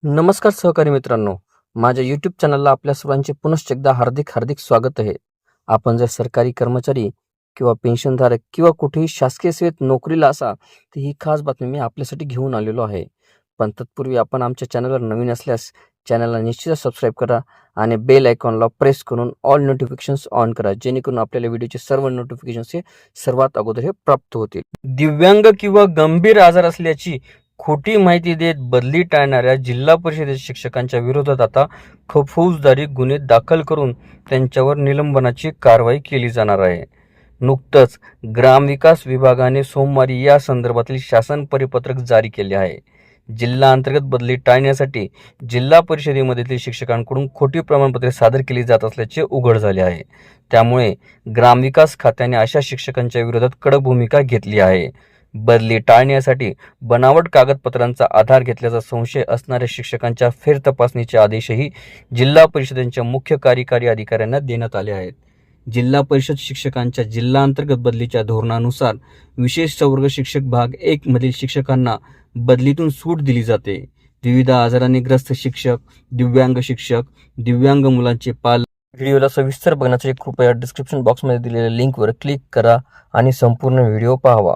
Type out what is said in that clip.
नमस्कार सहकारी मित्रांनो, माझ्या यूट्यूब चॅनलला आपल्या सर्वांचे पुनश्च एकदा हार्दिक स्वागत आहे. आपण जर सरकारी कर्मचारी किंवा पेन्शनधारक किंवा कुठेही शासकीय सेवेत नोकरीला असा, तर ही खास बातमी मी आपल्यासाठी घेऊन आलेलो आहे. पण तत्पूर्वी आपण आमच्या चॅनलवर नवीन असल्यास चॅनलला निश्चितच सबस्क्राईब करा आणि बेल आयकॉनला प्रेस करून ऑल नोटिफिकेशन्स ऑन करा, जेणेकरून आपल्याला व्हिडिओचे सर्व नोटिफिकेशन्स हे सर्वात अगोदर हे प्राप्त होतील. दिव्यांग किंवा गंभीर आजार असल्याची खोटी माहिती देत बदली टाळणाऱ्या जिल्हा परिषदेच्या शिक्षकांच्या विरोधात आता फौजदारी गुन्हे दाखल करून त्यांच्यावर निलंबनाची कारवाई केली जाणार आहे. नुकतंच ग्रामविकास विभागाने सोमवारी या संदर्भातील शासन परिपत्रक जारी केले आहे. जिल्हा अंतर्गत बदली टाळण्यासाठी जिल्हा परिषदेमधील शिक्षकांकडून खोटी प्रमाणपत्रे सादर केली जात असल्याचे उघड झाले आहे. त्यामुळे ग्रामविकास खात्याने अशा शिक्षकांच्या विरोधात कडक भूमिका घेतली आहे. बदली टाळण्यासाठी बनावट कागदपत्रांचा आधार घेतल्याचा संशय असणाऱ्या शिक्षकांच्या फेरतपासणीचे आदेशही जिल्हा परिषदेच्या मुख्य कार्यकारी अधिकाऱ्यांना देण्यात आले आहेत. जिल्हा परिषद शिक्षकांच्या जिल्हांतर्गत बदलीच्या धोरणानुसार विशेष संवर्ग शिक्षक भाग 1 मधील शिक्षकांना बदलीतून सूट दिली जाते. विविध आजाराने ग्रस्त शिक्षक, दिव्यांग मुलांचे पालक. व्हिडिओला सविस्तर बघण्यासाठी कृपया डिस्क्रिप्शन बॉक्समध्ये दिलेल्या लिंकवर क्लिक करा आणि संपूर्ण व्हिडिओ पाहावा.